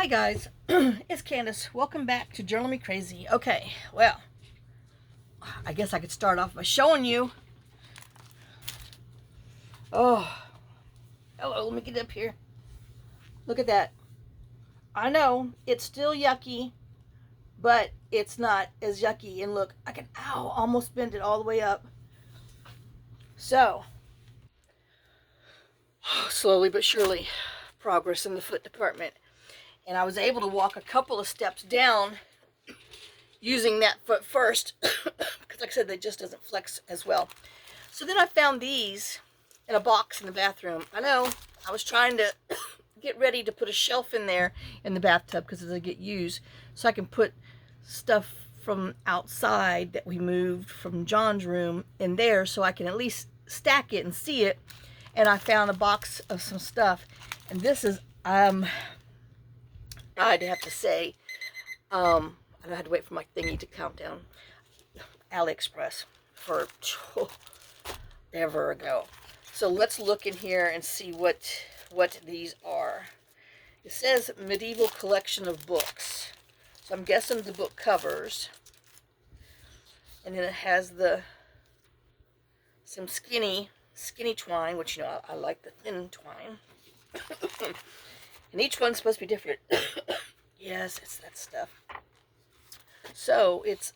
Hi guys, it's Candace. Welcome back to Journal Me Crazy. Okay, well, I guess I could start off by showing you. Oh, hello, let me get up here. Look at that. I know, it's still yucky, but it's not as yucky. And look, I can, almost bend it all the way up. So, slowly but surely, progress in the foot department. And I was able to walk a couple of steps down using that foot first, because like I said, that just doesn't flex as well. So then I found these in a box in the bathroom. I know, I was trying to get ready to put a shelf in there in the bathtub because they get used, so I can put stuff from outside that we moved from John's room in there, so I can at least stack it and see it. And I found a box of some stuff, and this is I'd have to say, I had to wait for my thingy to count down. AliExpress for ever ago. So let's look in here and see what these are. It says medieval collection of books. So I'm guessing the book covers. And then it has some skinny twine, which, you know, I like the thin twine. And each one's supposed to be different. Yes, it's that stuff. So it's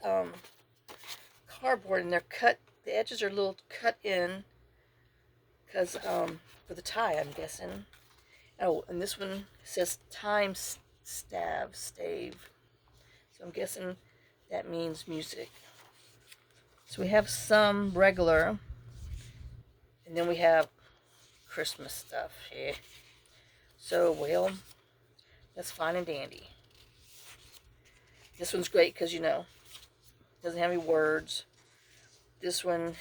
cardboard, and they're cut. The edges are a little cut in because for the tie, I'm guessing. Oh, and this one says time stave. So I'm guessing that means music. So we have some regular, and then we have Christmas stuff here. So, well, that's fine and dandy. This one's great because, you know, it doesn't have any words. This one,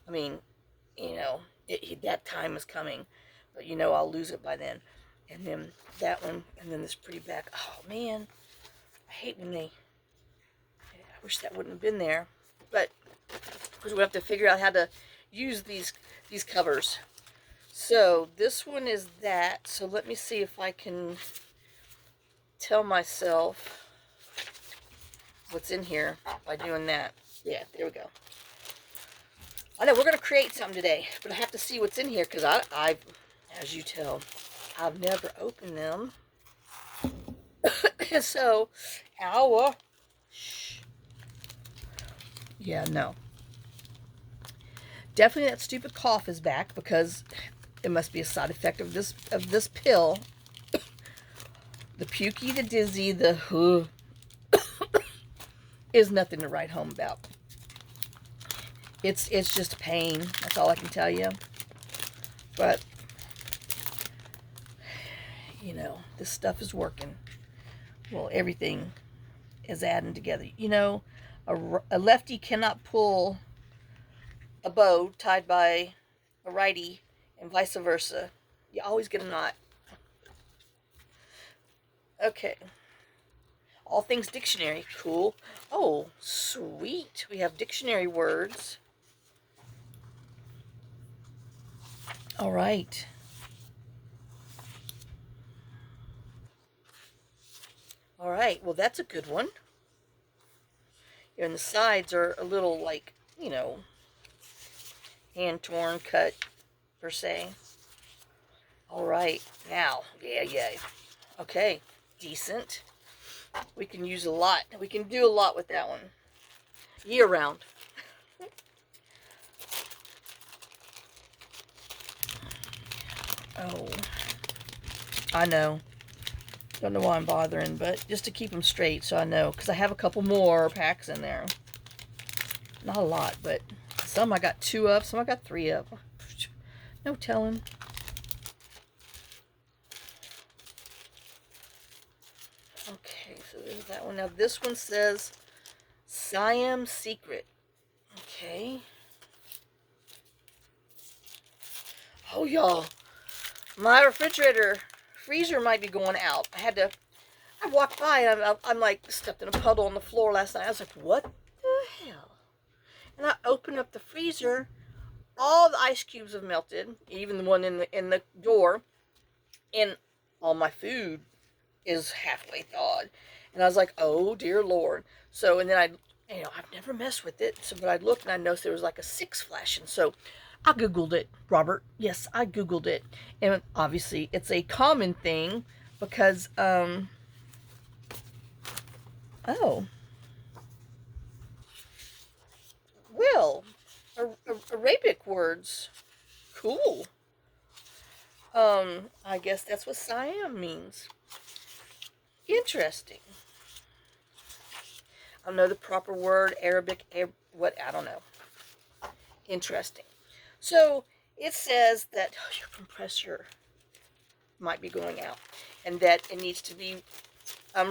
I mean, you know, that time is coming, but you know I'll lose it by then. And then that one, and then this pretty back. Oh man, I hate when I wish that wouldn't have been there, but because we have to figure out how to use these covers. So this one is that. So let me see if I can tell myself what's in here by doing that. Yeah, there we go. I know we're going to create something today, but I have to see what's in here because I've, as you tell, I've never opened them. So, shh. Yeah, no. Definitely that stupid cough is back because it must be a side effect of this pill. The pukey, the dizzy, the is nothing to write home about. It's just pain. That's all I can tell you. But, you know, this stuff is working. Well, everything is adding together. You know, a lefty cannot pull a bow tied by a righty and vice versa. You always get a knot. Okay. All things dictionary. Cool. Oh, sweet. We have dictionary words. All right. All right. Well, that's a good one. And the sides are a little like, you know, hand torn, cut, per se. All right. Now, yeah. Okay. Decent. We can use a lot. We can do a lot with that one. Year round. Oh, I know. Don't know why I'm bothering, but just to keep them straight so I know. Because I have a couple more packs in there. Not a lot, but some I got 2 of, some I got 3 of. No telling. Okay, so there's that one. Now this one says Siam Secret. Okay. Oh, y'all. My freezer might be going out. I walked by and I'm like, stepped in a puddle on the floor last night. I was like, what the hell? And I opened up the freezer. All the ice cubes have melted, even the one in the door, and all my food is halfway thawed. And I was like, oh dear Lord. So, and then I've never messed with it. So, but I looked and I noticed there was like a 6 flashing. So I Googled it, Robert. Yes, I Googled it. And obviously it's a common thing because, oh, well, Arabic words. Cool. I guess that's what Siam means. Interesting. I don't know the proper word, Arabic, what, I don't know. Interesting. So, it says that your compressor might be going out, and that it needs to be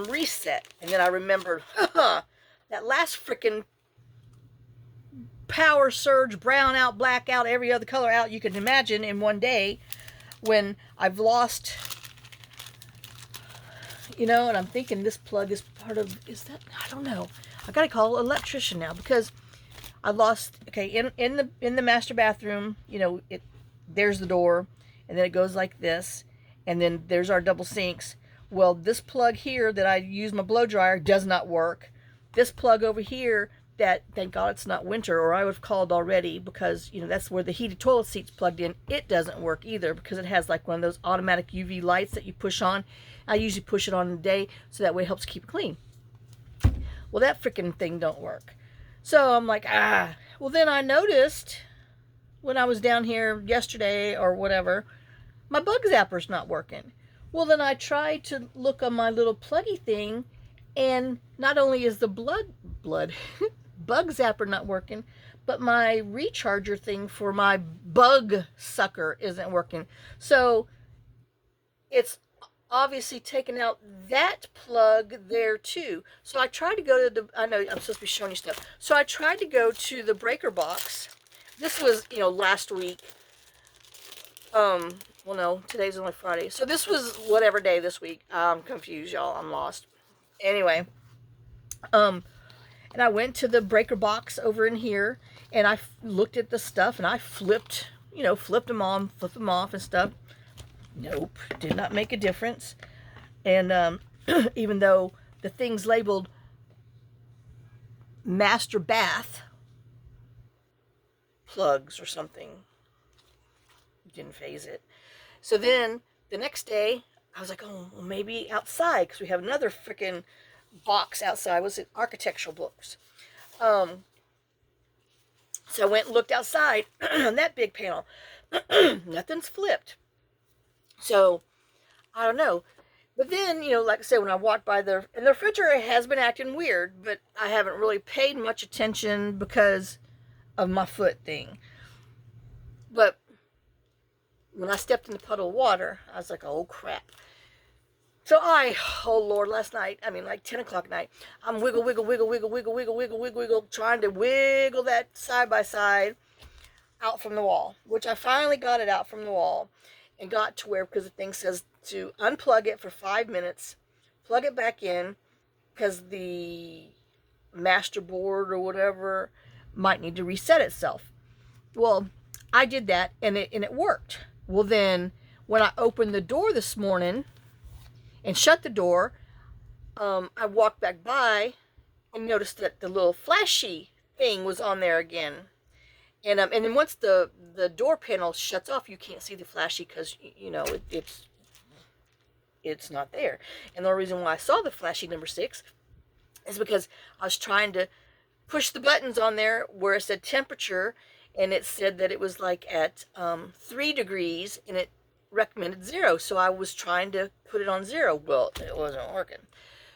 reset. And then I remembered, that last freaking power surge, brown out, black out, every other color out you can imagine in one day, when I've lost, and I'm thinking this plug is part of, is that, I don't know. I gotta call an electrician now, because I lost, okay, in the master bathroom, there's the door, and then it goes like this, and then there's our double sinks. Well, this plug here that I use my blow dryer does not work. This plug over here, that, thank God it's not winter, or I would have called already, because that's where the heated toilet seat's plugged in. It doesn't work either, because it has like one of those automatic UV lights that you push on. I usually push it on in the day, so that way it helps keep it clean. Well, that freaking thing don't work. So I'm like, well, then I noticed when I was down here yesterday or whatever, my bug zapper's not working. Well, then I tried to look on my little pluggy thing, and not only is the bug zapper not working, but my recharger thing for my bug sucker isn't working. So it's obviously taken out that plug there too. So I tried to go to I know I'm supposed to be showing you stuff. So I tried to go to the breaker box. This was, last week. Well, no, today's only Friday. So this was whatever day this week. I'm confused, y'all. I'm lost. Anyway, and I went to the breaker box over in here, and I looked at the stuff, and I flipped them on, flipped them off and stuff. Nope, did not make a difference. And even though the thing's labeled master bath plugs or something, didn't phase it. So then the next day I was like, oh, well, maybe outside, because we have another freaking box outside. Was it architectural books? So I went and looked outside on that big panel. Nothing's flipped. So I don't know. But then, like I said, when I walked by and the refrigerator has been acting weird, but I haven't really paid much attention because of my foot thing. But when I stepped in the puddle of water, I was like, oh crap. So oh Lord, last night, like 10 o'clock at night, I'm wiggle, trying to wiggle that side by side out from the wall, which I finally got it out from the wall and got to where, because the thing says to unplug it for 5 minutes, plug it back in, because the master board or whatever might need to reset itself. Well, I did that, and it worked. Well, then when I opened the door this morning and shut the door, I walked back by and noticed that the little flashy thing was on there again. And then once the door panel shuts off, you can't see the flashy, because it's not there. And the reason why I saw the flashy number 6 is because I was trying to push the buttons on there where it said temperature, and it said that it was like at 3 degrees, and it recommended 0. So I was trying to put it on 0. Well, it wasn't working.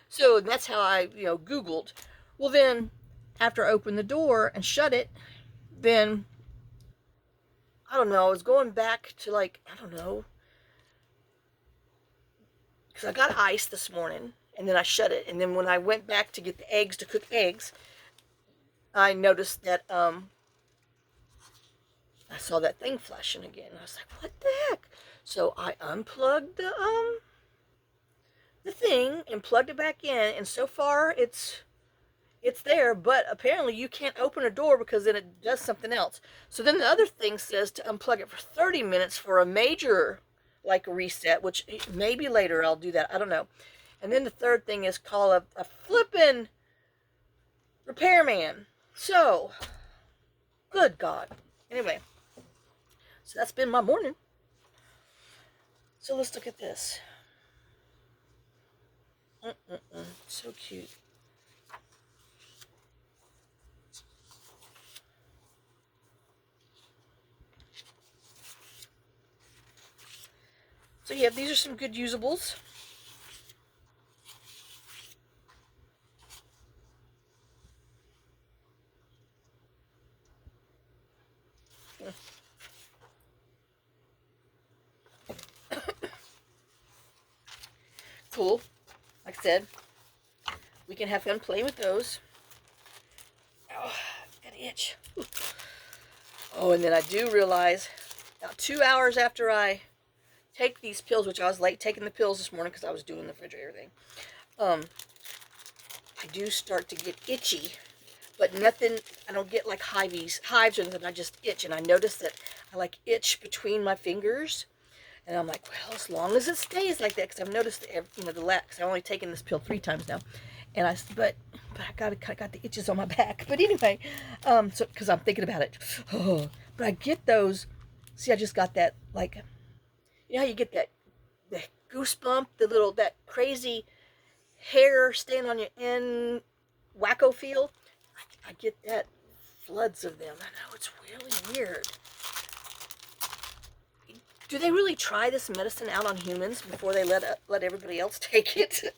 So that's how I Googled. Well, then after I opened the door and shut it, then I don't know, I was going back to I don't know, because I got ice this morning, and then I shut it, and then when I went back to get the eggs to cook eggs, I noticed that I saw that thing flashing again. I was like, what the heck? So I unplugged the thing and plugged it back in, and so far it's there, but apparently you can't open a door, because then it does something else. So then the other thing says to unplug it for 30 minutes for a major reset, which maybe later I'll do that. I don't know. And then the third thing is call a flippin' repairman. So, good God. Anyway, so that's been my morning. So let's look at this. So cute. So yeah, these are some good usables. Cool. Like I said, we can have fun playing with those. Oh, got an itch. Oh, and then I do realize about 2 hours after I take these pills, which I was late taking the pills this morning because I was doing the refrigerator thing, I do start to get itchy, but nothing, I don't get like hives or anything, I just itch, and I notice that I like itch between my fingers, and I'm like, well, as long as it stays like that, because I've noticed that, because I've only taken this pill 3 times now, and but I got the itches on my back. But anyway, so because I'm thinking about it, oh, but I get those. See, I just got that, like, you know how you get that the goosebump, that crazy hair staying on your end, wacko feel. I get that, floods of them. I know, it's really weird. Do they really try this medicine out on humans before they let everybody else take it?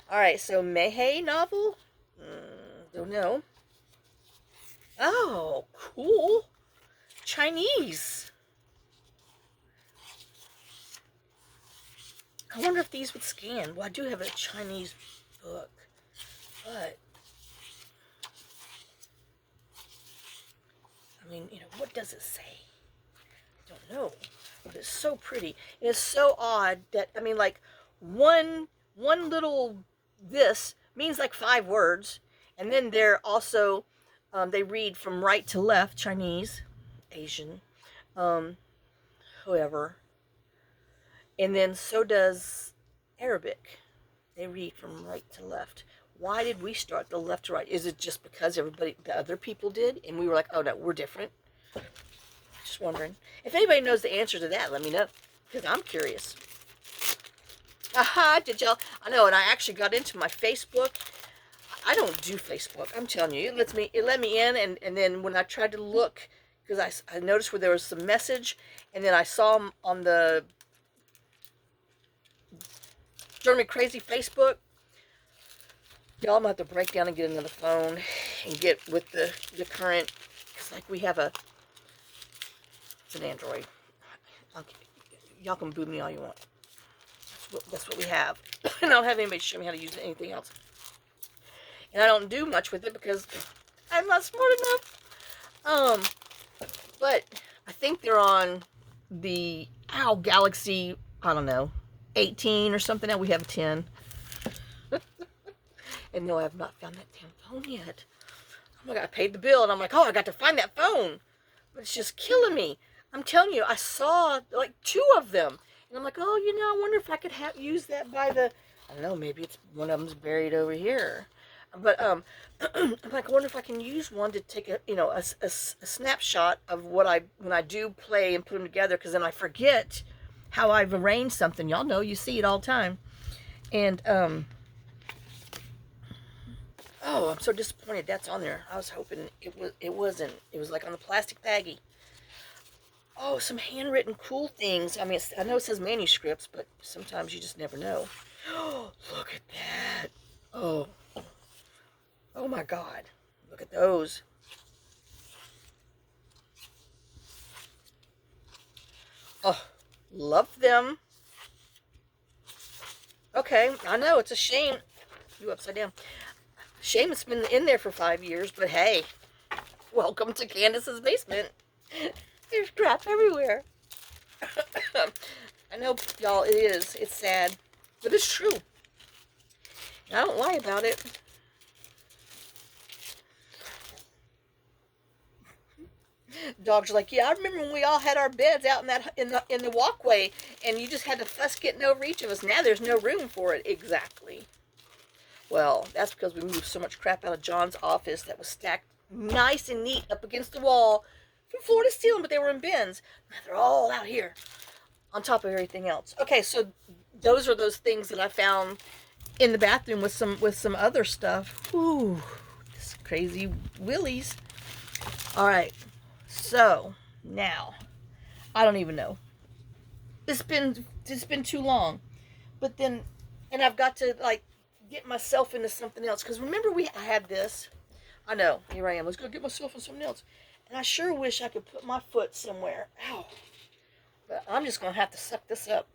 All right, so Mehei novel? Don't know. Oh, cool. Chinese. I wonder if these would scan. Well, I do have a Chinese book, but I mean, what does it say? I don't know, but it's so pretty. And it's so odd that, I mean, like, one little this means like 5 words, and then they're also, they read from right to left, Chinese, Asian, whoever, and then so does Arabic. They read from right to left. Why did we start the left to right? Is it just because the other people did, and we were like, oh no, we're different? Just wondering. If anybody knows the answer to that, let me know, because I'm curious. Aha, did y'all? I know, and I actually got into my Facebook. I don't do Facebook. I'm telling you, it let me in, and then when I tried to look, because I noticed where there was some message, and then I saw them on the Drove Me Crazy Facebook. Y'all, I'm gonna have to break down and get another phone and get with the current, because like we have it's an Android. Y'all can boo me all you want. That's what we have. And I don't have anybody show me how to use anything else. And I don't do much with it because I'm not smart enough. But I think they're on the Galaxy, I don't know, 18 or something. Now we have a 10. And no, I have not found that damn phone yet. Oh my God, I paid the bill and I'm like, oh, I got to find that phone. But it's just killing me. I'm telling you, I saw like 2 of them. And I'm like, oh, I wonder if I could use that by I don't know, maybe it's one of them's buried over here. But I'm like, I wonder if I can use one to take a snapshot of when I do play and put them together, because then I forget how I've arranged something. Y'all know, you see it all the time. And oh, I'm so disappointed that's on there. I was hoping it wasn't. It was like on the plastic baggie. Oh, some handwritten cool things. I mean, I know it says manuscripts, but sometimes you just never know. Oh, look at that. Oh. Oh my God. Look at those. Oh, love them. Okay, I know, it's a shame. You upside down. Shame it's been in there for 5 years, but hey, welcome to Candace's basement. There's crap everywhere. I know, y'all, it is. It's sad, but it's true. And I don't lie about it. Dogs are like, yeah, I remember when we all had our beds out in the walkway, And you just had to fuss getting over each of us. Now there's no room for it. Exactly. Well, that's because we moved so much crap out of John's office that was stacked nice and neat up against the wall from floor to ceiling, but they were in bins. Now they're all out here on top of everything else. Okay, so those are those things that I found in the bathroom with some other stuff. Ooh, this crazy willies. All right, so now I don't even know. It's been too long, but then, and I've got to like get myself into something else. Because remember, I had this. I know. Here I am. Let's go get myself in something else. And I sure wish I could put my foot somewhere. Ow. But I'm just gonna have to suck this up.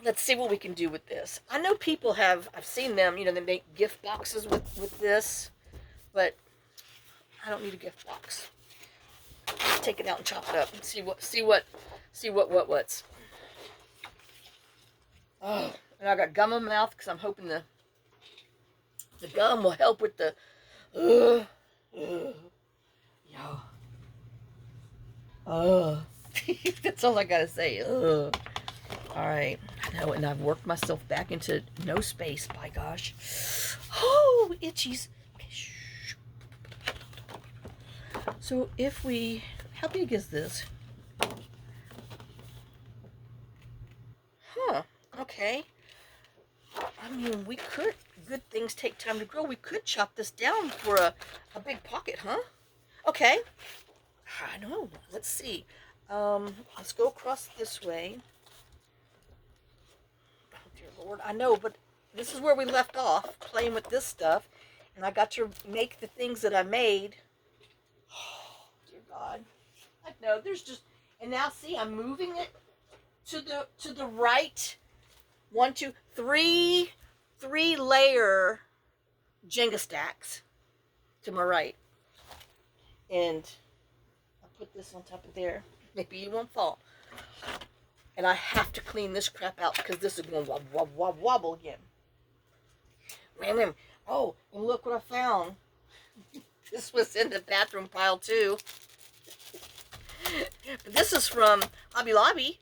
Let's see what we can do with this. I know people have. I've seen them. You know, they make gift boxes with this, but I don't need a gift box. Let's take it out and chop it up and see what's. Oh, and I got gum in my mouth because I'm hoping the gum will help with the. That's all I gotta say. All right, I know, and I've worked myself back into no space. By gosh, oh, itchies. Okay, shh. So if we, how big is this? Huh. Okay. I mean, we could. Good things take time to grow. We could chop this down for a big pocket, huh? Okay. I know. Let's see. Let's go across this way. Oh, dear Lord. I know, but this is where we left off, playing with this stuff. And I got to make the things that I made. Oh, dear God. I know. There's just... And now, see, I'm moving it to the right. 1, 2, 3 layer Jenga stacks to my right. And I'll put this on top of there. Maybe you won't fall. And I have to clean this crap out because this is going to wobble again. Oh, and look what I found. This was in the bathroom pile too. But this is from Hobby Lobby.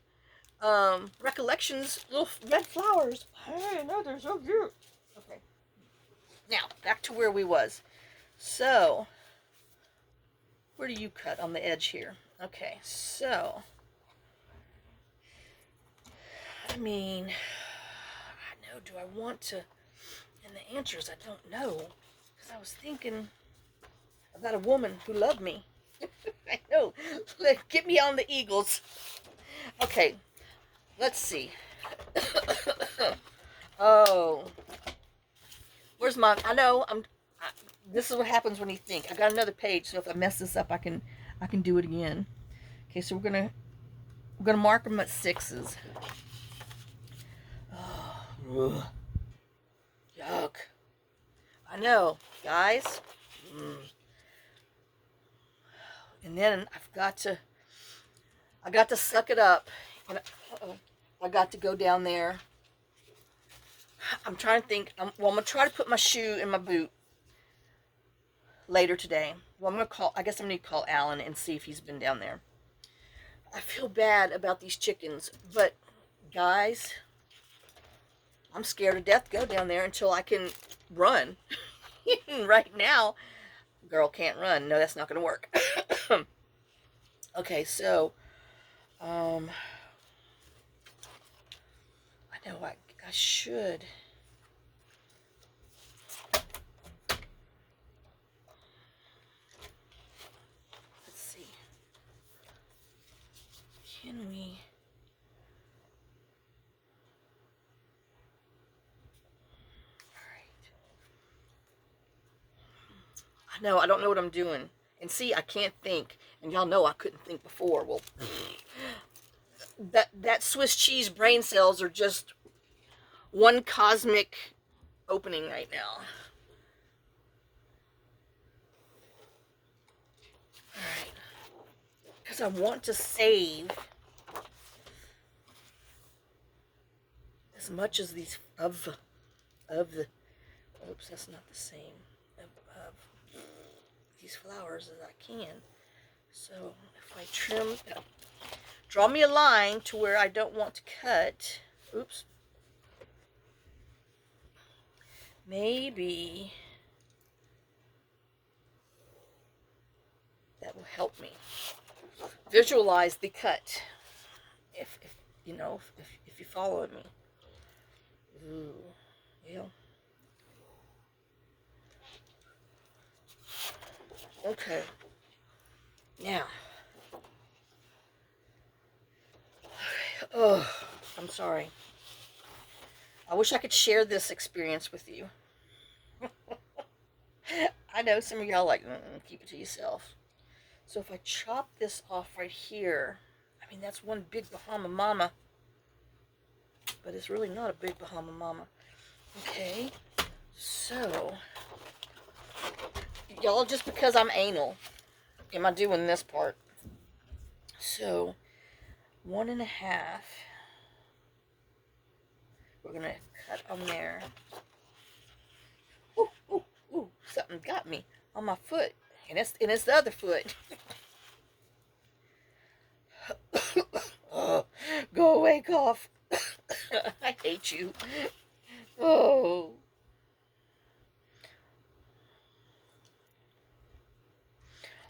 Recollections, little red flowers. Hey, no, they're so cute. Okay. Now, back to where we was. So, where do you cut on the edge here? Okay, so, I mean, I know, do I want to, and the answer is I don't know, because I was thinking about a woman who loved me. I know, get me on the Eagles. Okay, let's see. Oh, where's my, I know, this is what happens when you think. I got another page, so if I mess this up, I can do it again. Okay, so we're gonna mark them at 6s. Oh, yuck. I know, guys. And then I got to suck it up. And I got to go down there. I'm trying to think. Well, I'm gonna try to put my shoe in my boot later today. Well, I guess I'm gonna call Alan and see if he's been down there. I feel bad about these chickens, but guys, I'm scared to death to go down there until I can run. Right now, girl can't run. No, that's not gonna work. Okay, so, I know I should. Let's see. Can we? No, I don't know what I'm doing. And see, I can't think. And y'all know I couldn't think before. Well, that Swiss cheese brain cells are just one cosmic opening right now. Alright. Because I want to save as much as these of the oops, that's not the same. Of these flowers as I can. So if I trim draw me a line to where I don't want to cut. Oops. Maybe that will help me visualize the cut. If you know, if you follow me. Ooh, yeah. Okay. Now. Oh, I'm sorry. I wish I could share this experience with you. I know some of y'all like, keep it to yourself. So if I chop this off right here, I mean, that's one big Bahama Mama. But it's really not a big Bahama Mama. Okay. So, y'all, just because I'm anal, am I doing this part? So, 1.5. We're going to cut on there. Ooh, ooh, ooh. Something got me on my foot. And it's the other foot. Oh, go away, cough. I hate you. Oh.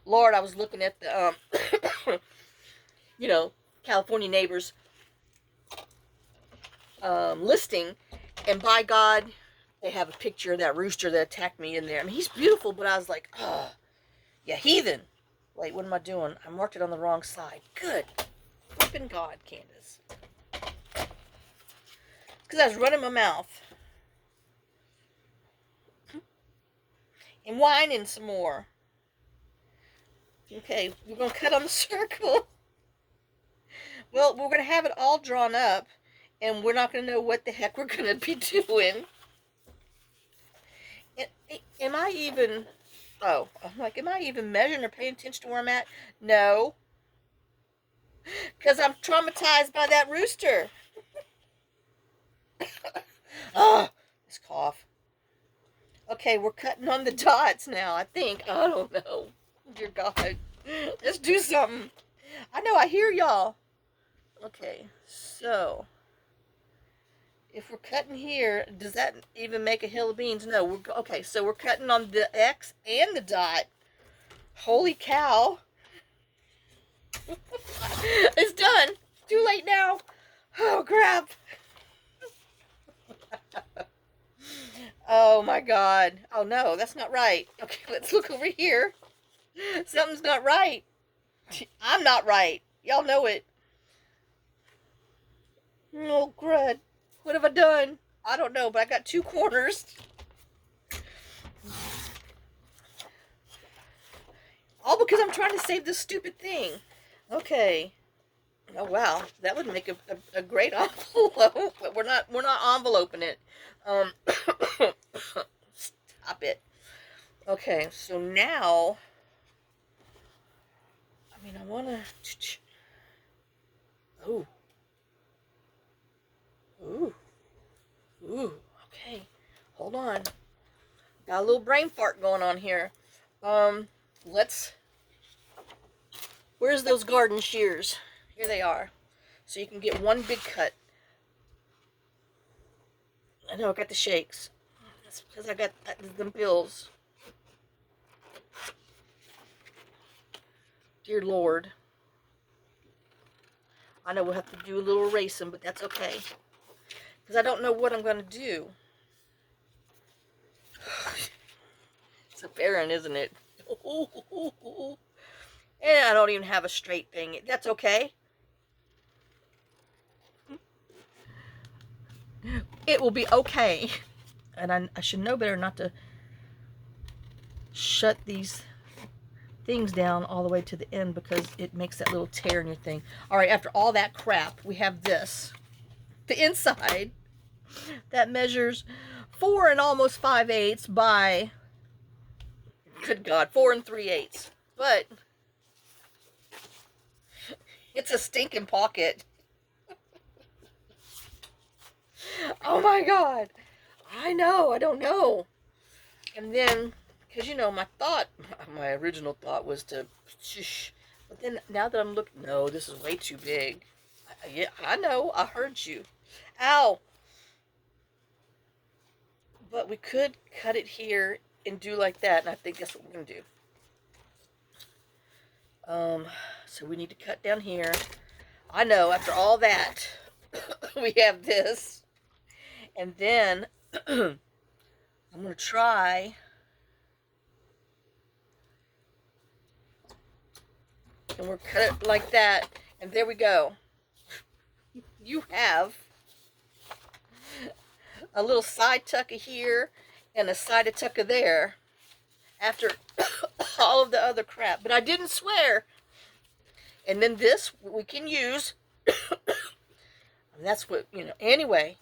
Lord, I was looking at the, California Neighbors listing, and by God, they have a picture of that rooster that attacked me in there. I mean, he's beautiful, but I was like, oh, yeah, heathen. Wait, what am I doing? I marked it on the wrong side. Good. Flipping God, Candace. Because I was running my mouth. And whining some more. Okay, we're going to cut on the circle. Well, we're going to have it all drawn up, and we're not going to know what the heck we're going to be doing. Am I even... Oh, I'm like, am I even measuring or paying attention to where I'm at? No. Because I'm traumatized by that rooster. Oh, this cough. Okay, we're cutting on the dots now, I think. I don't know. Dear God. Let's do something. I know, I hear y'all. Okay, so... if we're cutting here, does that even make a hill of beans? No. Okay, so we're cutting on the X and the dot. Holy cow. It's done. Too late now. Oh, crap. Oh, my God. Oh, no, that's not right. Okay, let's look over here. Something's not right. I'm not right. Y'all know it. Oh, crud. What have I done? I don't know, but I got 2 corners. All because I'm trying to save this stupid thing. Okay. Oh wow, that would make a great envelope, but we're not enveloping it. Stop it. Okay, so now, I mean, I wanna. Ooh. Ooh. Ooh. Okay. Hold on. Got a little brain fart going on here. Let's. Where's those garden shears? Here they are. So you can get one big cut. I know I got the shakes. That's because I got them pills. Dear Lord. I know we'll have to do a little racing, but that's okay. Because I don't know what I'm going to do. It's a barren, isn't it? And I don't even have a straight thing. That's okay. It will be okay. And I should know better not to shut these things down all the way to the end because it makes that little tear in your thing. Alright, after all that crap, we have this. The inside that measures 4 and almost 5/8 by, good God, 4 3/8. But it's a stinking pocket. Oh my God. I know, I don't know. And then, because my original thought was to But then now that I'm looking, no, this is way too big. Yeah, I know. I heard you. Ow! But we could cut it here and do like that, and I think that's what we're gonna do. So we need to cut down here. I know. After all that, we have this, and then I'm gonna try. And we'll cut it like that, and there we go. You have a little side tucker here and a side tucker there after all of the other crap. But I didn't swear. And then this we can use. That's what, anyway.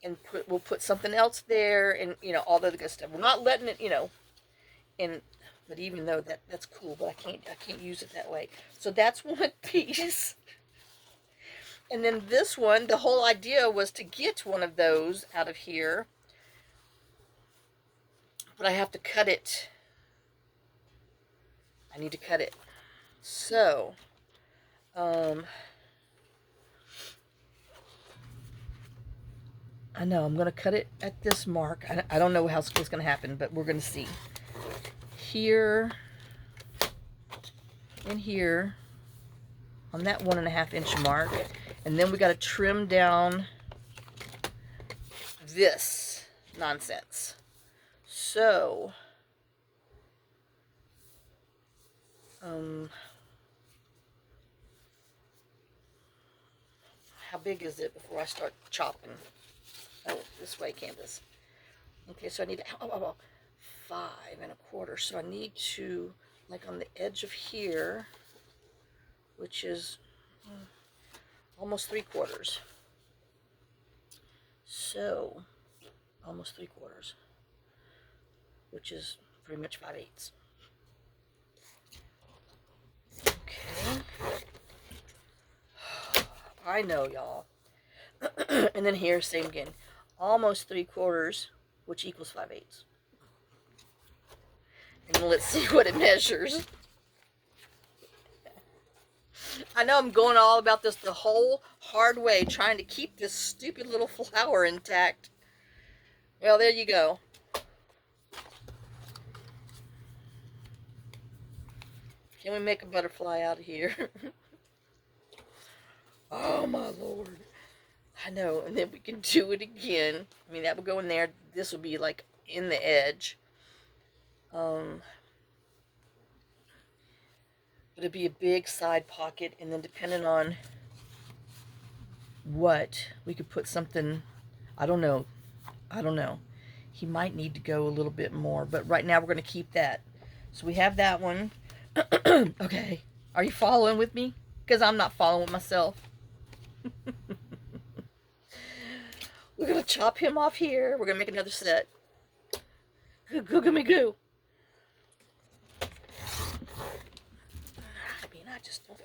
And we'll put something else there and, all the other good stuff. We're not letting it, and but even though that's cool, but I can't use it that way. So that's one piece. And then this one, the whole idea was to get one of those out of here. But I have to cut it. I need to cut it. So, I know I'm going to cut it at this mark. I don't know how it's going to happen, but we're going to see. Here and here on that 1.5 inch mark. And then we got to trim down this nonsense. So, how big is it before I start chopping? Oh, this way, Candace. Okay, so I need 5.25. So I need to, like on the edge of here, which is almost 3/4. So, almost 3/4, which is pretty much 5/8. Okay. I know, y'all. And then here, same again. Almost 3/4, which equals 5/8. And let's see what it measures. I know I'm going all about this the whole hard way, trying to keep this stupid little flower intact. Well, there you go. Can we make a butterfly out of here? Oh, my Lord. I know. And then we can do it again. I mean, that will go in there. This will be like in the edge. But it'd be a big side pocket, and then depending on what, we could put something, I don't know. He might need to go a little bit more, but right now we're going to keep that. So we have that one. Okay. Are you following with me? Because I'm not following with myself. We're going to chop him off here. We're going to make another set. Goo goo me goo.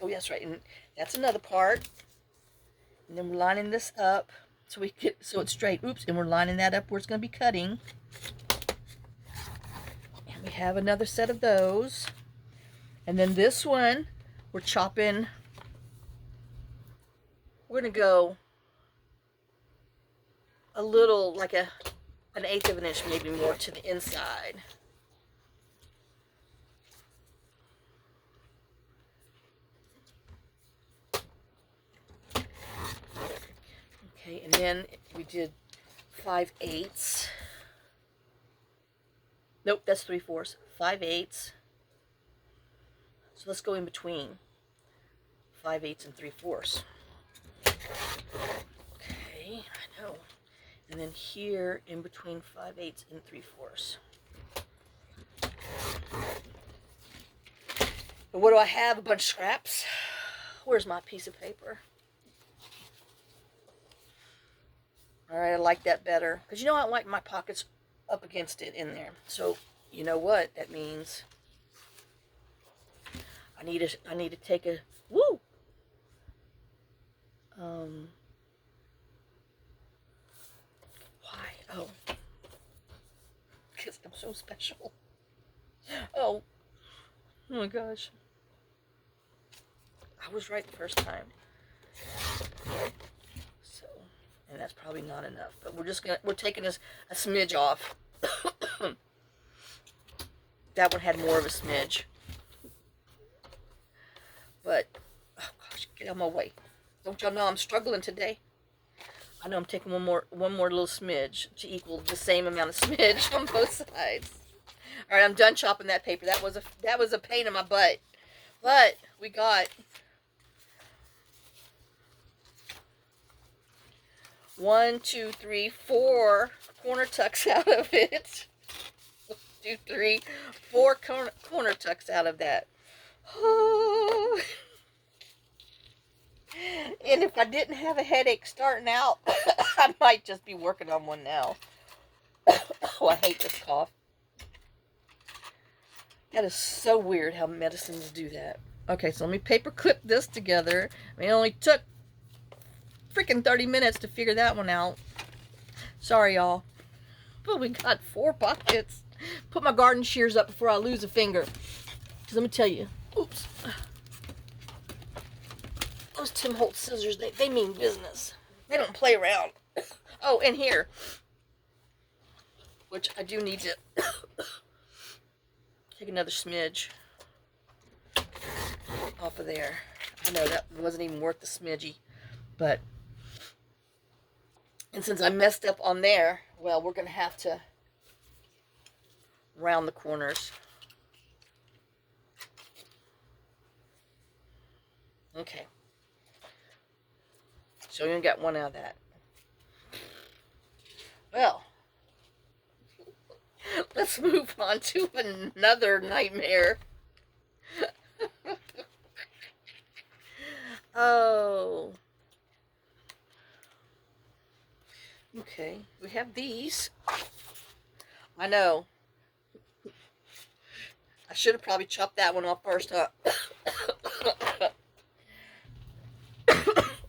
Oh, that's right. And that's another part. And then we're lining this up so it's straight. Oops. And we're lining that up where it's going to be cutting. And we have another set of those. And then this one, we're chopping. We're going to go a little, like an 1/8 of an inch, maybe more to the inside. Okay, and then we did 5/8. Nope, that's 3/4. 5/8. So let's go in between 5/8 and 3/4. Okay, I know. And then here in between 5/8 and 3/4. But what do I have? A bunch of scraps. Where's my piece of paper? Alright, I like that better. Because I don't like my pockets up against it in there. So, you know what that means? I need to take a... Woo! Why? Oh. Because I'm so special. Oh. Oh my gosh. I was right the first time. So, and that's probably not enough, but we're taking a smidge off. That one had more of a smidge. But, oh gosh, get out of my way. Don't y'all know I'm struggling today? I know I'm taking one more little smidge to equal the same amount of smidge on both sides. All right, I'm done chopping that paper. That was a pain in my butt. But we got 1, 2, 3, 4 corner tucks out of it. 1, 2, 3, 4 corner tucks out of that. Oh. And if I didn't have a headache starting out, I might just be working on one now. Oh, I hate this cough. That is so weird how medicines do that. Okay, so let me paper clip this together. I mean, it only took freaking 30 minutes to figure that one out. Sorry, y'all. But we got 4 pockets. Put my garden shears up before I lose a finger. Because let me tell you. Oops. Those Tim Holtz scissors, they mean business. They don't play around. Oh, and here. Which I do need to take another smidge off of there. I know that wasn't even worth the smidgy. But, and since I messed up on there, well, we're going to have to round the corners. Okay. So we only got one out of that. Well, let's move on to another nightmare. Oh. Okay, we have these. I know. I should have probably chopped that one off first, huh?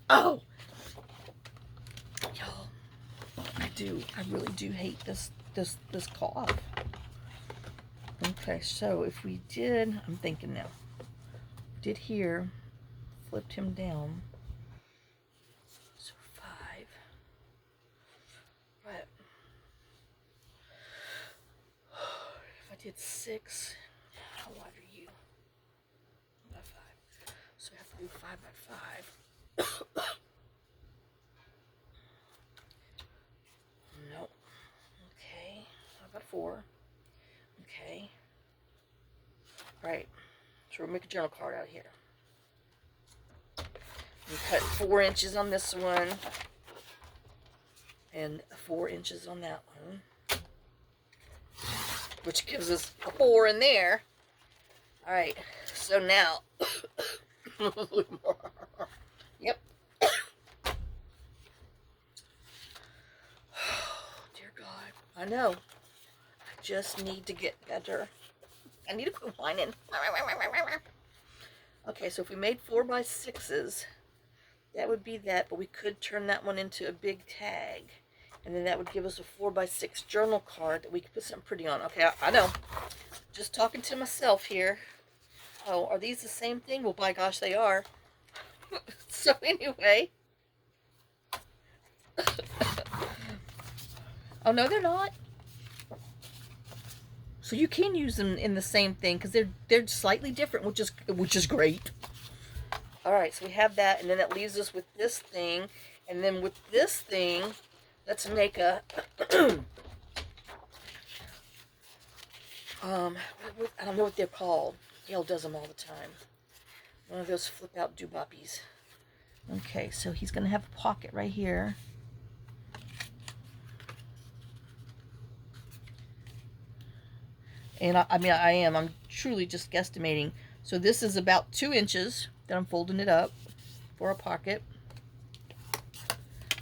Oh. Y'all, I really do hate this cough. Okay, so if we did, I'm thinking now, did here, flipped him down, so 5, right, if I did 6, how wide are you? By 5, so I have to do 5 by 5. Nope. Okay, how about 4? Okay. Alright, so we'll make a journal card out here. We cut 4 inches on this one, and 4 inches on that one, which gives us a 4 in there. Alright, so now, yep. Dear God, I know. I just need to get better. I need to quit whining. Okay, so if we made 4 by 6s, that would be that, but we could turn that one into a big tag. And then that would give us a 4 by 6 journal card that we could put something pretty on. Okay, I know. Just talking to myself here. Oh, are these the same thing? Well, by gosh, they are. So anyway. Oh, no, they're not. So you can use them in the same thing because they're slightly different, which is great. All right, so we have that, and then that leaves us with this thing, and then with this thing, let's make a I don't know what they're called. Gail does them all the time. One of those flip out dooboppies. Okay, so he's gonna have a pocket right here. And I'm truly just guesstimating. So this is about 2 inches that I'm folding it up for a pocket.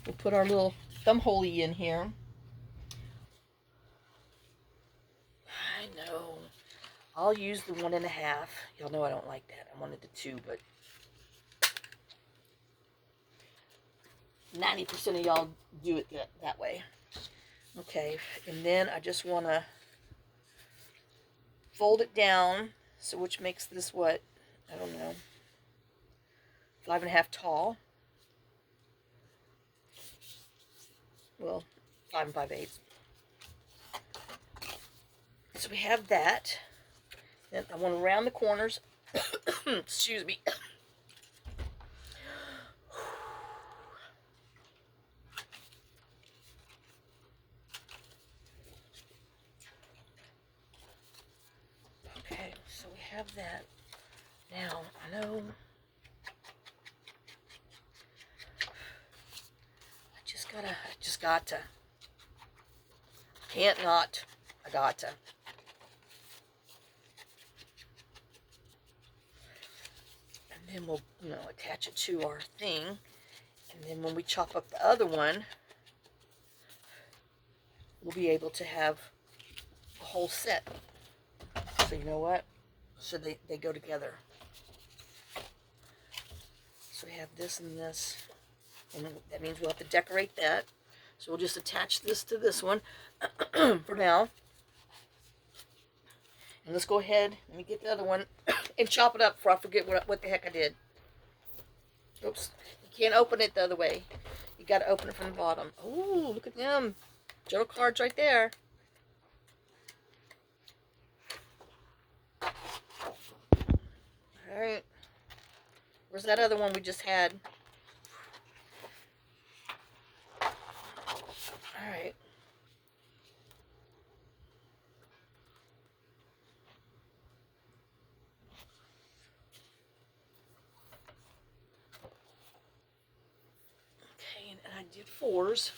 We'll put our little thumb holey in here. I know. I'll use the 1.5. Y'all know I don't like that. I wanted the 2, but 90% of y'all do it that way. Okay, and then I just want to fold it down, so which makes this what? I don't know. 5.5 tall. Well, 5 5/8. So we have that. Then I want to round the corners. Excuse me. Okay, so we have that. Now, I know I just got to. Can't not. I got to. And then we'll, attach it to our thing. And then when we chop up the other one, we'll be able to have a whole set. So you know what? So they go together. So we have this and this. And that means we'll have to decorate that. So we'll just attach this to this one for now. And let's go ahead, let me get the other one and chop it up before I forget what the heck I did. Oops. You can't open it the other way. You got to open it from the bottom. Ooh, look at them. Journal cards right there. Alright. Where's that other one we just had? Alright. Okay, and I did 4s.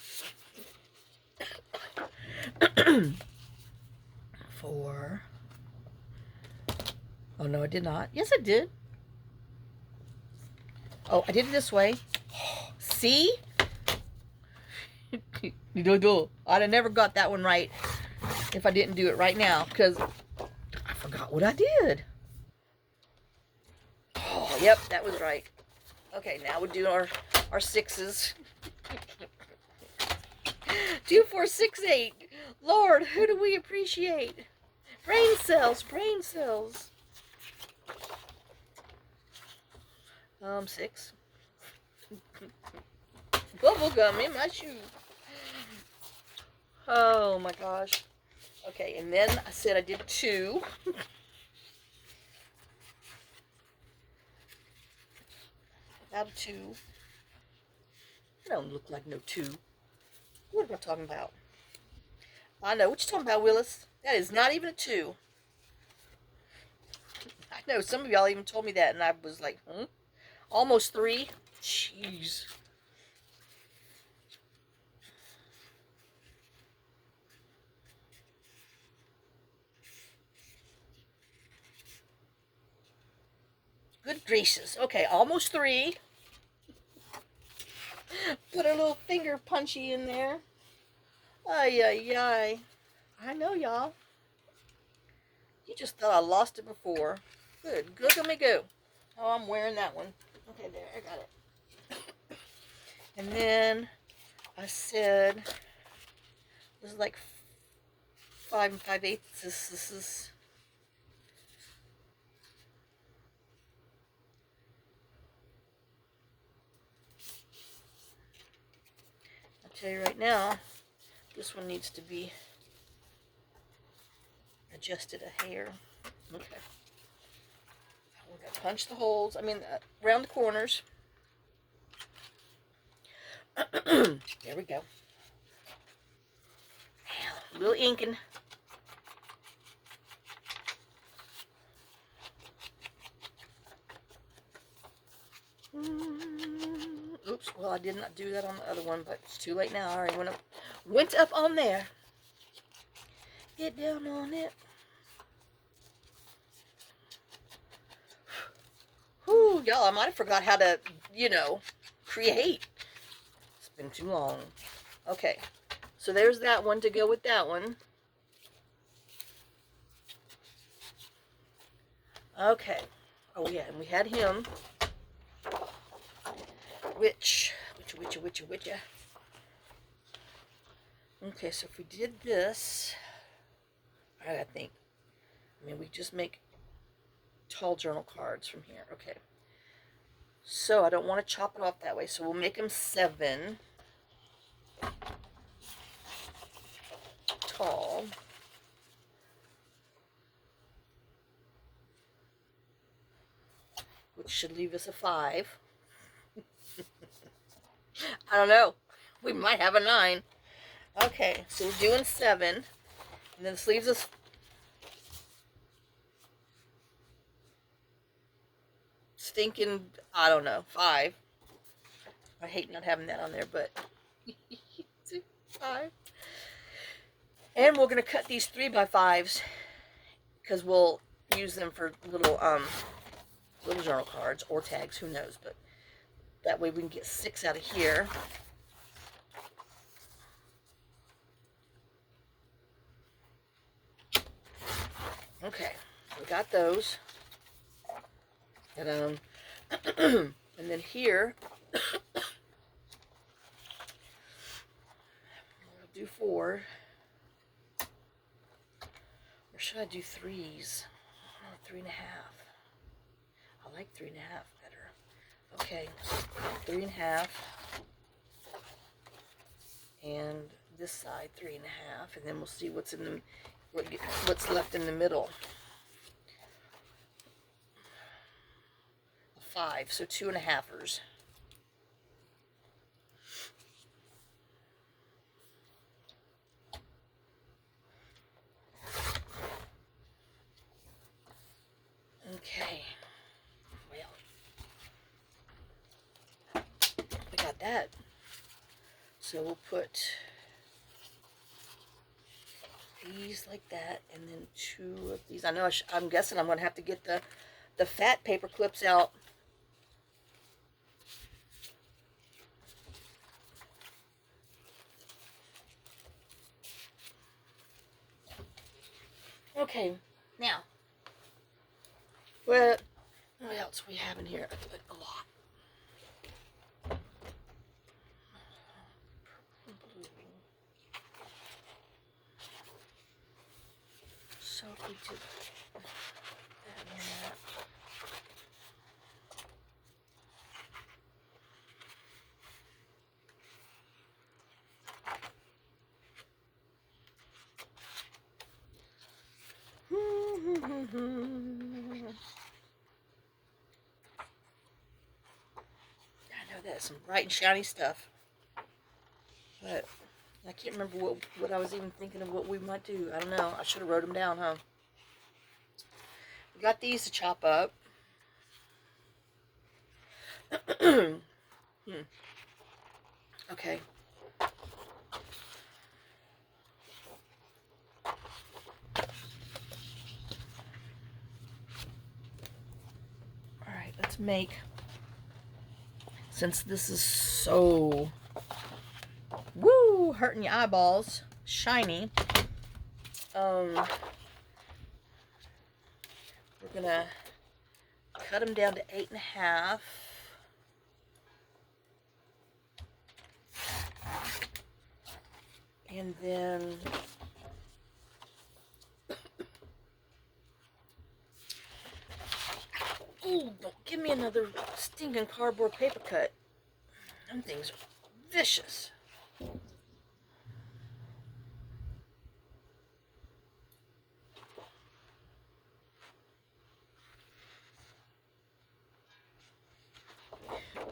4. Oh, no, I did not. Yes, I did. Oh, I did it this way. See? I'd have never got that one right if I didn't do it right now, because I forgot what I did. Oh, yep, that was right. Okay, now we'll do our 6s. 2, 4, 6, 8. Lord, who do we appreciate? Brain cells, brain cells. 6. Bubble gum in my shoe. Oh my gosh. Okay, and then I said I did 2. Out of 2. I don't look like no 2. What am I talking about? I know what you're talking about, Willis. That is not even a 2. I know some of y'all even told me that, and I was like, almost 3. Jeez. Good gracious. Okay, almost 3. Put a little finger punchy in there. Ay, ay, ay. I know, y'all. You just thought I lost it before. Good. Good, let me go. Oh, I'm wearing that one. Okay, there. I got it. And then I said, this is like 5 5/8. This is... I'll tell you right now, this one needs to be adjusted a hair. Okay. We're going to punch the holes, around the corners. There we go. A little inking. Oops, well, I did not do that on the other one, but it's too late now. I already went up on there. Get down on it. Whew, y'all, I might have forgot how to, create. It's been too long. Okay, so there's that one to go with that one. Okay. Oh, yeah, and we had him. Which. Okay, so if we did this, I gotta think. We just make tall journal cards from here. Okay. So I don't want to chop it off that way. So we'll make them 7 tall. Which should leave us a 5. I don't know. We might have a 9. Okay, so we're doing 7. And then this leaves us stinking, I don't know, 5. I hate not having that on there, but 5. And we're going to cut these 3x5s because we'll use them for little journal cards or tags, who knows, but that way we can get 6 out of here. Okay, we got those. And and then here we'll do 4. Or should I do 3s? Oh, 3.5. I like 3.5 better. Okay, 3.5. And this side 3.5, and then we'll see what's in the what's left in the middle. 5, so 2.5ers. Okay, well, we got that. So we'll put these like that, and then 2 of these. I know I'm guessing I'm going to have to get the fat paper clips out. Okay, now, what else we have in here? A lot. So we did that and that. I know that's some bright and shiny stuff, but I can't remember what I was even thinking of what we might do. I don't know. I should have wrote them down, huh? We got these to chop up. Okay. Alright, let's make, since this is so, woo, hurting your eyeballs, shiny, we're gonna cut them down to 8.5. And then ooh, don't give me another stinking cardboard paper cut. Them things are vicious.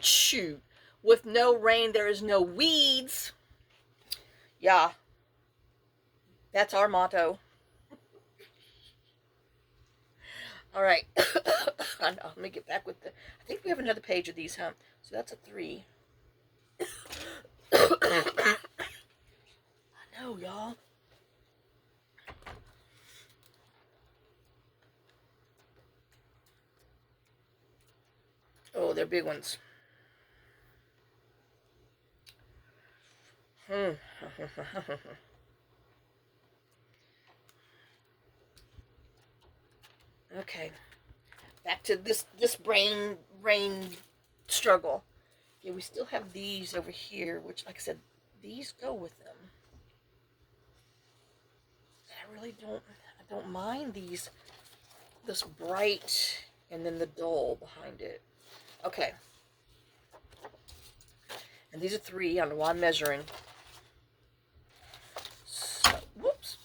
Shoot. With no rain, there is no weeds. Yeah. That's our motto. All right. I know. Let me get back with I think we have another page of these, huh? So that's a 3. I know, y'all. Oh, they're big ones. Okay, back to this brain struggle. Yeah, we still have these over here, which, like I said, these go with them. I really don't mind these, this bright and then the dull behind it. Okay, And these are 3. I don't know why I'm measuring. So, whoops.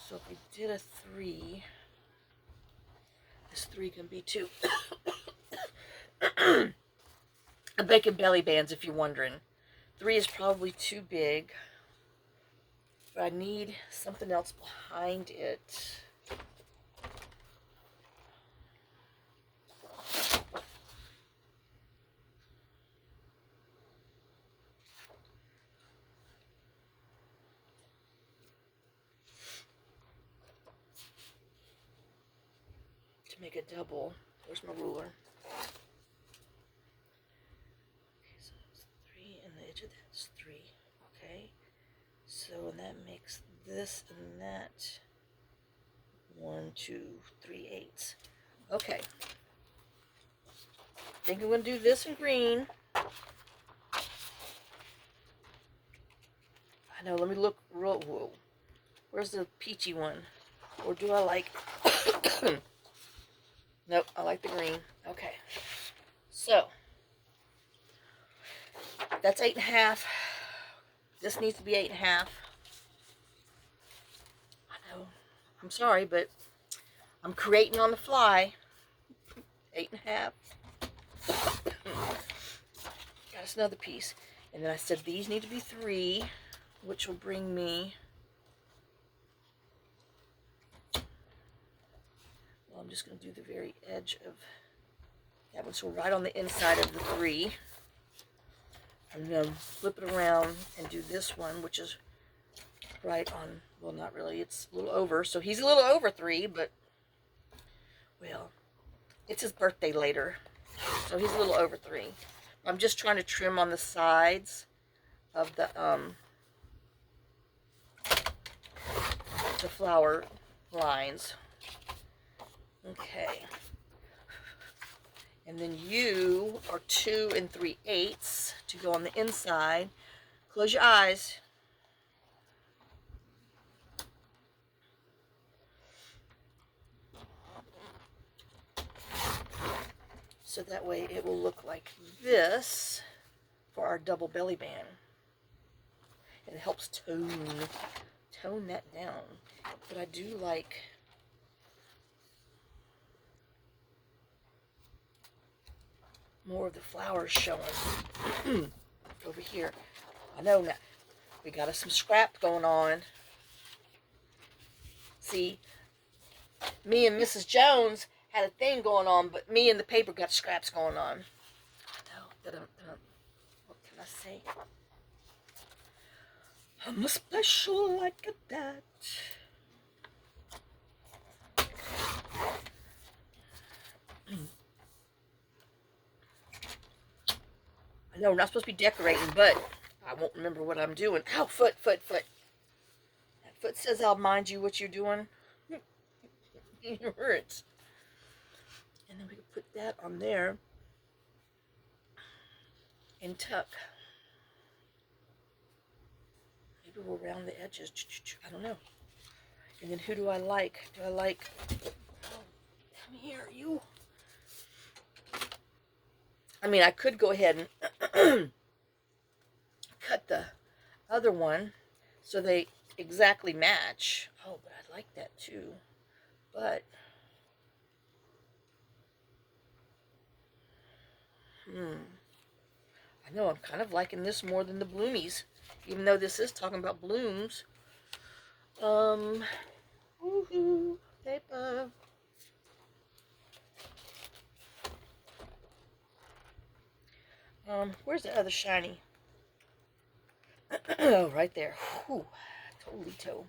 So if we did a 3, this 3 can be 2. I'm making belly bands if you're wondering. 3 is probably too big. But I need something else behind it. To make a double. Where's my ruler? Okay, so it's 3 and the edge of that's 3. Okay. So that makes this and that 1, 2, 3/8. Okay. I think I'm going to do this in green. I know, let me look real. Whoa. Where's the peachy one? Or do I like... Nope, I like the green. Okay. So, that's 8.5. This needs to be 8.5. I know. I'm sorry, but I'm creating on the fly. 8.5. Got us another piece. And then I said these need to be 3, which will bring me... Well, I'm just going to do the very edge of that one. So right on the inside of the 3. I'm going to flip it around and do this one, which is right on... Well, not really. It's a little over. So he's a little over 3, but... Well, it's his birthday later. So he's a little over 3. I'm just trying to trim on the sides of the flower lines. Okay. And then you are 2 3/8 to go on the inside. Close your eyes. So that way it will look like this for our double belly band. And it helps tone that down. But I do like more of the flowers showing over here. I know now we got us some scrap going on. See, me and Mrs. Jones had a thing going on, but me and the paper got scraps going on. No, what can I say? I'm a special like that. I know we're not supposed to be decorating, but I won't remember what I'm doing. Ow, foot. That foot says I'll mind you what you're doing. It hurts. And then we can put that on there and tuck. Maybe we'll round the edges. I don't know. And then who do I like? Do I like... Oh, come here, you. I mean, I could go ahead and cut the other one so they exactly match. Oh, but I like that too. But... I know I'm kind of liking this more than the bloomies, even though this is talking about blooms. Woohoo, paper. Where's the other shiny? Oh, right there. Whew, totally toe.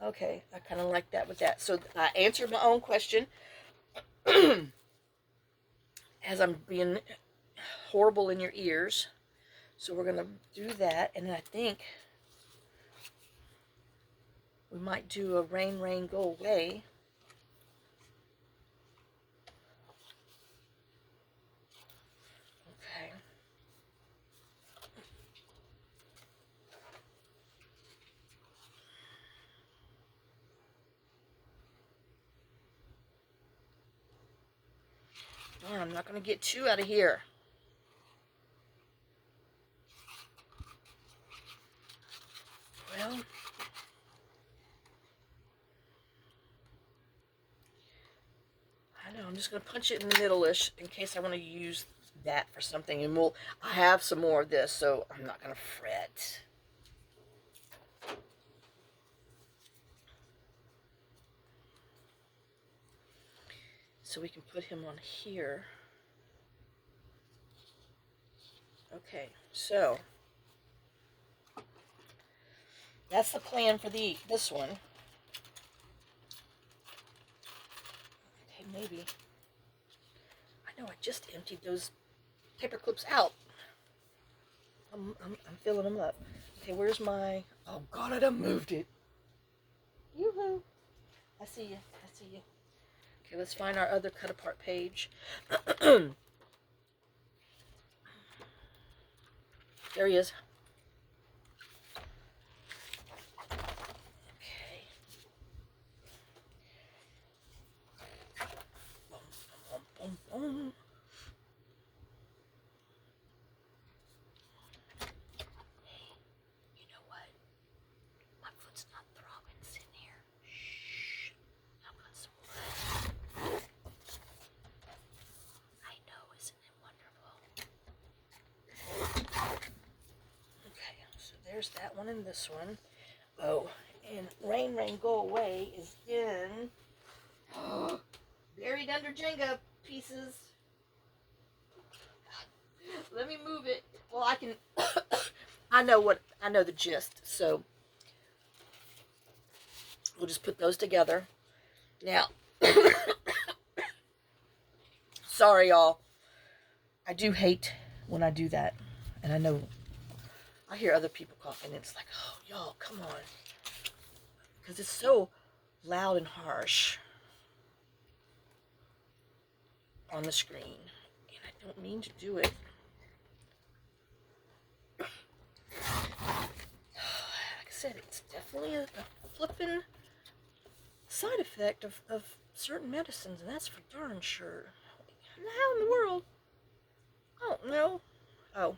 Okay, I kind of like that with that. So I answered my own question. As I'm being horrible in your ears. So we're going to do that. And then I think we might do a rain, rain, go away. Okay. Darn, I'm not going to get 2 out of here. I'm just going to punch it in the middle-ish in case I want to use that for something. And I have some more of this, so I'm not going to fret. So we can put him on here. Okay, so that's the plan for this one. Okay, maybe. I know I just emptied those paper clips out. I'm filling them up. Okay, where's my... Oh, God, I done moved it. Yoo-hoo. I see you. I see you. Okay, let's find our other cut-apart page. There he is. Okay. Boom, boom, boom, boom. You know what? My foot's not throbbing. Sit here. Shh. I've got some blood. I know, isn't it wonderful? Okay, so there's that one and this one. Oh, and Rain Rain Go Away is in buried under Jenga pieces. Let me move it. Well, I can. I know the gist. So we'll just put those together. Now, sorry, y'all. I do hate when I do that, and I know I hear other people coughing. And it's like, oh, y'all, come on, because it's so loud and harsh on the screen, and I don't mean to do it. Like I said, it's definitely a flippin' side effect of certain medicines, and that's for darn sure. How in the world? I don't know. Oh,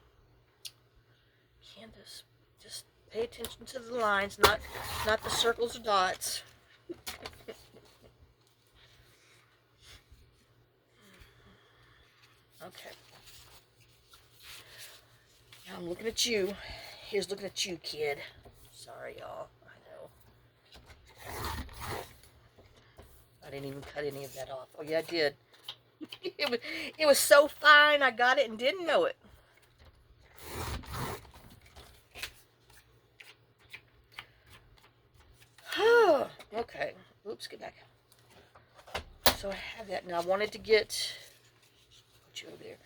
Candace, just pay attention to the lines, not the circles or dots. Okay. Now I'm looking at you. Here's looking at you, kid. Sorry, y'all. I know. I didn't even cut any of that off. Oh, yeah, I did. It was so fine, I got it and didn't know it. Okay. Oops, get back. So I have that. Now I wanted to get... Put you over there.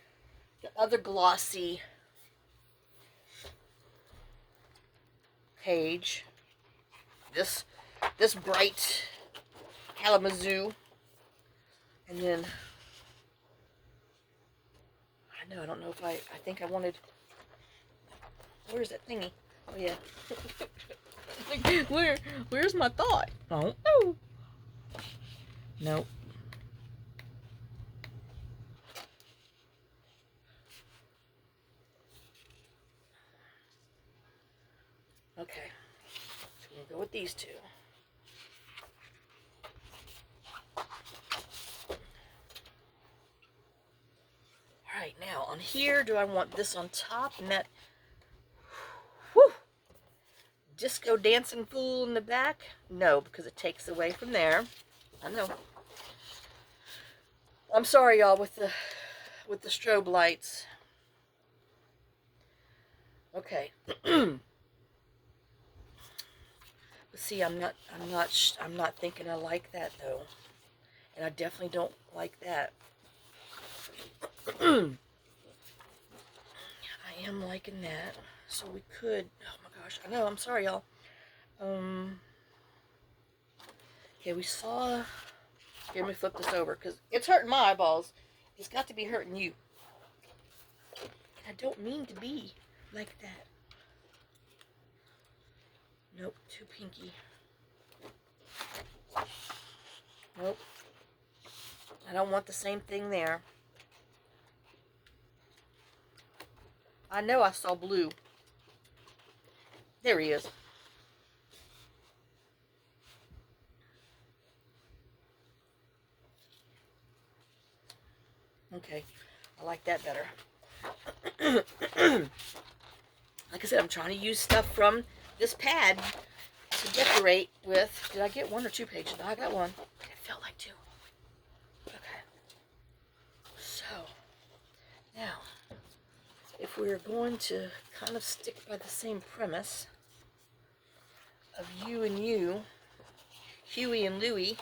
The other glossy page. This bright Kalamazoo. And then... I don't know if I think I wanted... Where's that thingy? Oh, yeah. Where's my thought? I don't know. Nope. Okay. So we'll go with these two. Alright, now on here, do I want this on top and that... Whew! Disco dancing fool in the back? No, because it takes away from there. I know. I'm sorry, y'all, with the strobe lights. Okay. But see, I'm not thinking I like that though, and I definitely don't like that. I am liking that, so we could. Oh my gosh, I know. I'm sorry, y'all. Okay, we saw. Here, let me flip this over because it's hurting my eyeballs. It's got to be hurting you. And I don't mean to be like that. Nope, too pinky. Nope. I don't want the same thing there. I know I saw blue. There he is. Okay, I like that better. Like I said, I'm trying to use stuff from this pad to decorate with. Did I get 1 or 2 pages? No, I got 1. It felt like 2. Okay. So, now, if we're going to kind of stick by the same premise of you and you, Huey and Louie,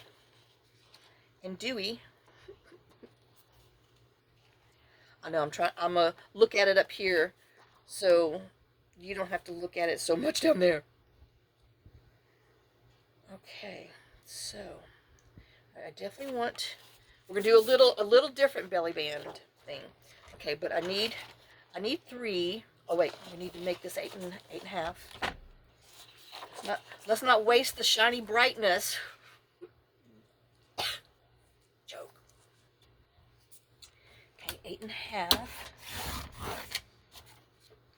and Dewey. I know I'm gonna look at it up here so you don't have to look at it so much down there. Okay, so I definitely want, we're gonna do a little different belly band thing. Okay, but I need 3. Oh wait, we need to make this 8.5. Let's not waste the shiny brightness. Joke. Okay, 8.5.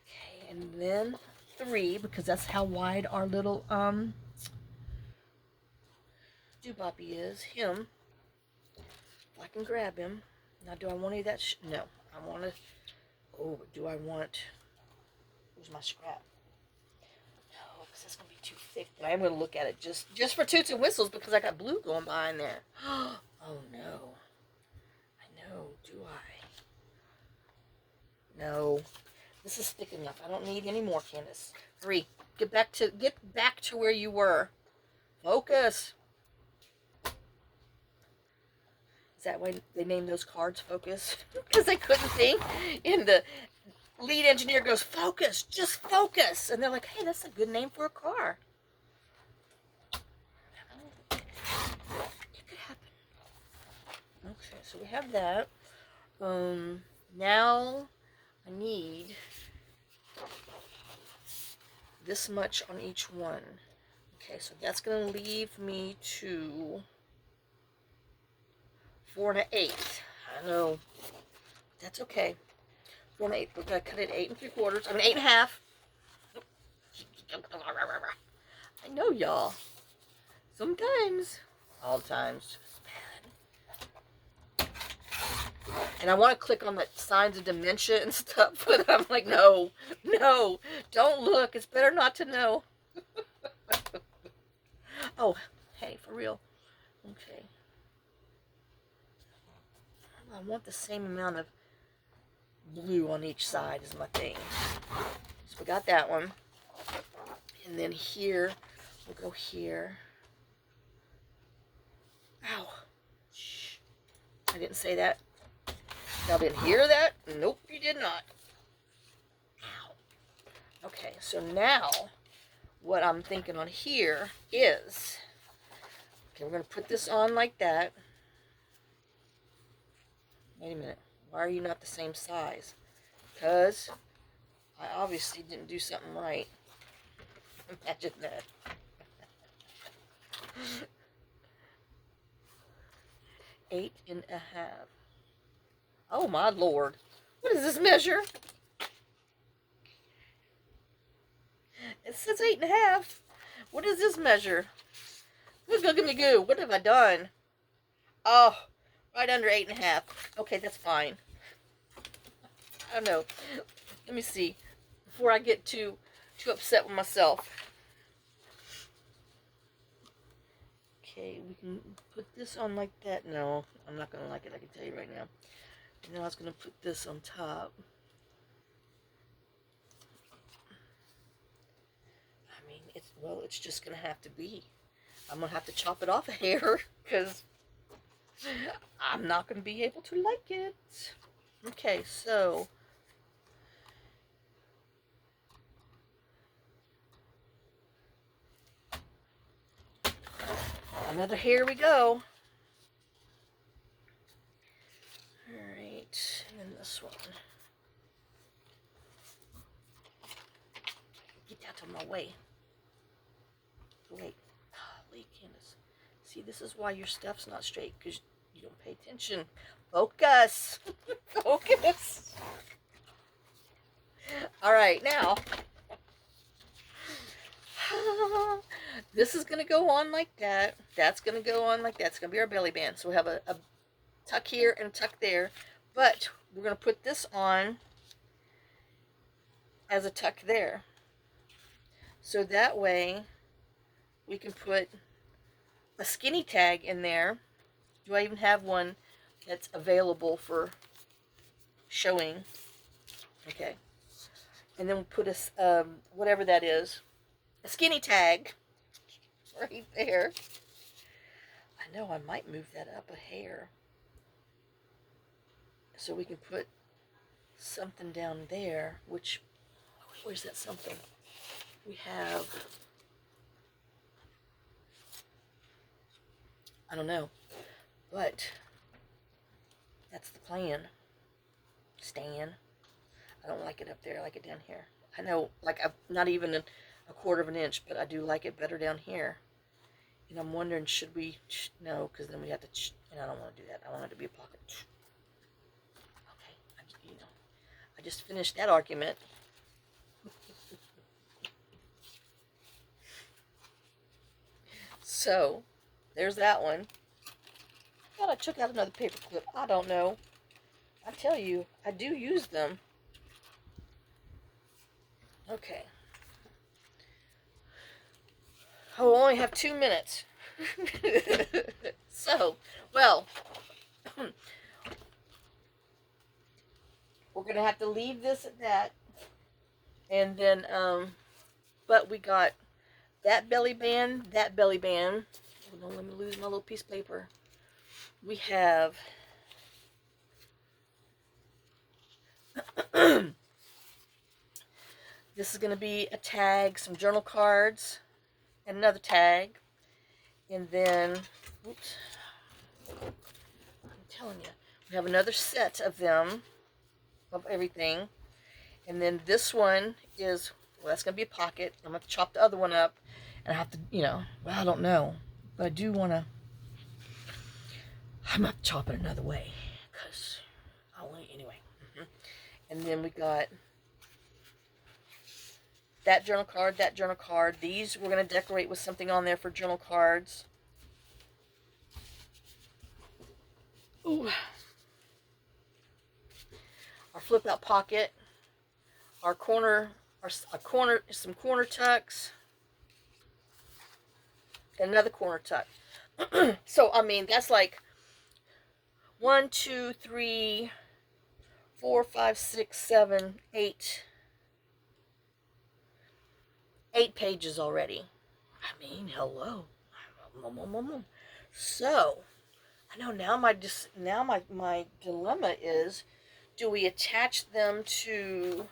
Okay, and then 3, because that's how wide our little Dooboppy is. Him. If I can grab him. Now, do I want any of that? No, I want to. Oh, do I want? Where's my scrap? No, because that's gonna be too thick. But I am gonna look at it just for toots and whistles because I got blue going by in there. Oh no. I know. Do I? No. This is thick enough. I don't need any more, Candace. 3. Get back to where you were. Focus. Is that why they named those cards Focus? Because they couldn't think. And the lead engineer goes, focus, just focus. And they're like, hey, that's a good name for a car. It could happen. Okay, so we have that. Now I need this much on each one. Okay, so that's going to leave me to 4 1/8. I know. That's okay. 4 1/8. We're going to cut it 8 3/4. I mean 8.5. I know, y'all. Sometimes. All times. And I want to click on the signs of dementia and stuff, but I'm like, no, don't look. It's better not to know. Oh, hey, for real. Okay. I want the same amount of blue on each side is my thing. So we got that one. And then here, we'll go here. Ow. Shh. I didn't say that. Y'all didn't hear that? Nope, you did not. Ow. Okay, so now what I'm thinking on here is, okay, we're going to put this on like that. Wait a minute. Why are you not the same size? Because I obviously didn't do something right. Imagine that. Eight and a half. Oh my lord. What does this measure? It says 8.5. What does this measure? Look at me go. What have I done? Oh, right under 8.5. Okay, that's fine. I don't know. Let me see. Before I get too upset with myself. Okay, we can put this on like that. No, I'm not going to like it, I can tell you right now. And now I was going to put this on top. I mean, it's just going to have to be. I'm going to have to chop it off a hair because I'm not going to be able to like it. Okay, so another here we go. Alright, and then this one. Get out of my way. Wait. Golly, Candace. See, this is why your stuff's not straight, because you don't pay attention. Focus! Focus! Alright, now. This is going to go on like that. That's going to go on like that. It's going to be our belly band. So we have a tuck here and a tuck there. But we're going to put this on as a tuck there. So that way we can put a skinny tag in there. Do I even have one that's available for showing? Okay. And then we'll put a, whatever that is, a skinny tag right there. I know I might move that up a hair so we can put something down there, which, where's that something? We have, I don't know, but that's the plan. Stan. I don't like it up there, I like it down here. I know, like, not even a quarter of an inch, but I do like it better down here. And I'm wondering, should we, no, because then we have to, and I don't want to do that. I want it to be a pocket. Okay, I just finished that argument. So, there's that one. I thought I took out another paper clip. I don't know. I tell you, I do use them. Okay. Oh, I only have 2 minutes. So, well, we're going to have to leave this at that. And then, but we got that belly band, that belly band. Oh, don't let me lose my little piece of paper. We have this is going to be a tag, some journal cards, and another tag. And then, oops, I'm telling you, we have another set of them, of everything. And then this one is, well, that's going to be a pocket. I'm going to chop the other one up. And I have to, well, I don't know. But I do want to, I'm not chopping another way. Because I want, anyway. And then we got that journal card, that journal card. These we're going to decorate with something on there for journal cards. Ooh. Our flip out pocket. Our corner, some corner tucks. And another corner tuck. So, I mean, that's like 1, 2, 3, 4, 5, 6, 7, 8. 8 pages already. I mean, hello. So, I know now my dilemma is, do we attach them to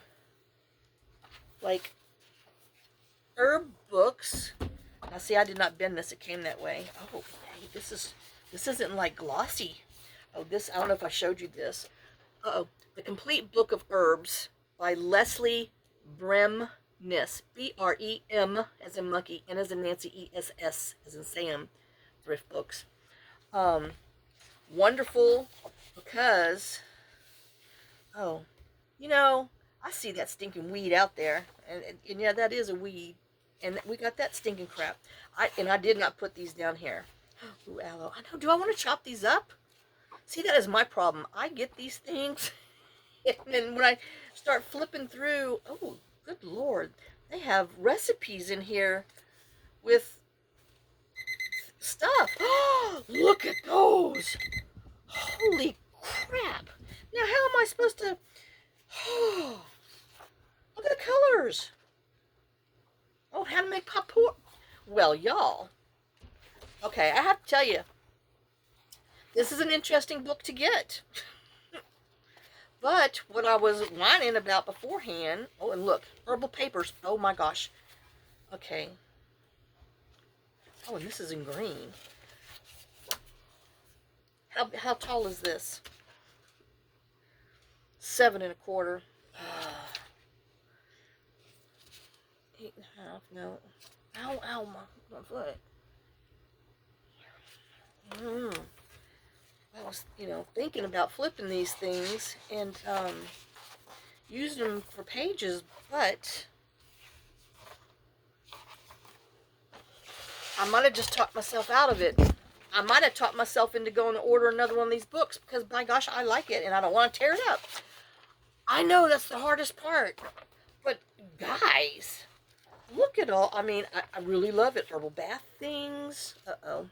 like herb books? Now see, I did not bend this, it came that way. Oh, hey, this isn't like glossy. Oh, this, I don't know if I showed you this. Uh-oh. The Complete Book of Herbs by Leslie Bremnes. B-R-E-M as in monkey, N as in Nancy, E-S-S as in Sam. Thrift Books. Wonderful because, oh, I see that stinking weed out there. And yeah, that is a weed. And we got that stinking crap. I did not put these down here. Ooh, aloe. I know. Do I want to chop these up? See, that is my problem. I get these things, and then when I start flipping through, oh, good Lord, they have recipes in here with stuff. Look at those. Holy crap. Now, how am I supposed to... look at the colors. Oh, how to make popcorn. Well, y'all. Okay, I have to tell you, this is an interesting book to get. But what I was whining about beforehand, oh, and look, herbal papers. Oh my gosh. Okay. Oh, and this is in green. How tall is this? 7 1/4. 8 1/2. No. Ow, ow, my foot. I was, thinking about flipping these things and using them for pages, but I might have just talked myself out of it. I might have talked myself into going to order another one of these books because, my gosh, I like it and I don't want to tear it up. I know that's the hardest part. But, guys, look at all. I mean, I really love it. Herbal bath things. Uh-oh.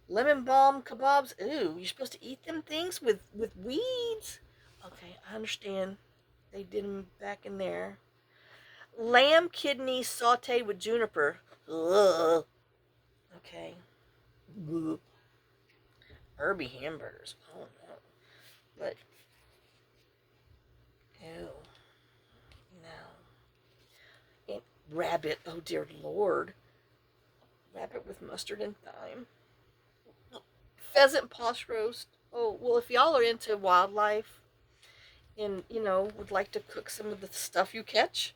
Lemon balm kebabs. Ooh, you're supposed to eat them things with weeds? Okay, I understand. They did them back in there. Lamb kidneys sauteed with juniper. Ugh. Okay. Ugh. Herbie hamburgers. Oh no. But, ew. No. And rabbit. Oh dear Lord. Rabbit with mustard and thyme. Pheasant posh roast. Oh, well, if y'all are into wildlife and, would like to cook some of the stuff you catch,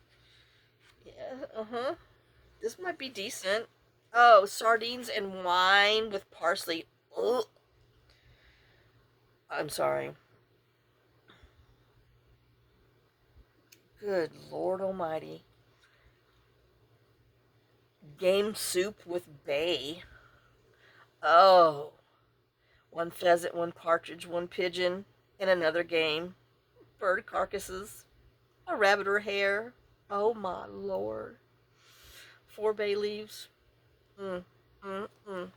yeah, uh-huh. This might be decent. Oh, sardines and wine with parsley. Ugh. I'm sorry. Good Lord Almighty. Game soup with bay. Oh. One pheasant, one partridge, one pigeon, and another game. Bird carcasses. A rabbit or hare. Oh my Lord. 4 bay leaves. Mm, mm, mm.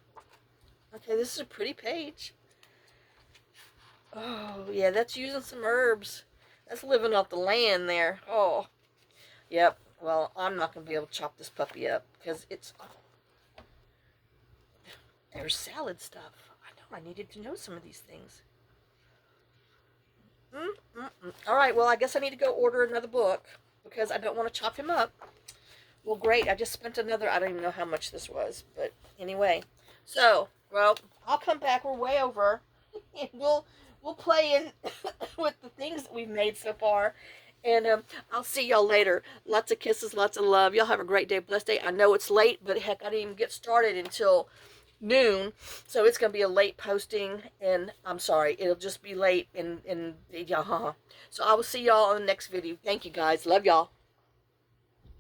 Okay, this is a pretty page. Oh, yeah, that's using some herbs. That's living off the land there. Oh, yep. Well, I'm not going to be able to chop this puppy up because it's... There's salad stuff. I know, I needed to know some of these things. All right, well, I guess I need to go order another book because I don't want to chop him up. Well, great. I just spent another, I don't even know how much this was. But anyway. So, well, I'll come back. We're way over. And we'll play in with the things that we've made so far. And I'll see y'all later. Lots of kisses, lots of love. Y'all have a great day, blessed day. I know it's late, but heck, I didn't even get started until noon. So it's going to be a late posting. And I'm sorry. It'll just be late. And yeah, So I will see y'all on the next video. Thank you, guys. Love y'all.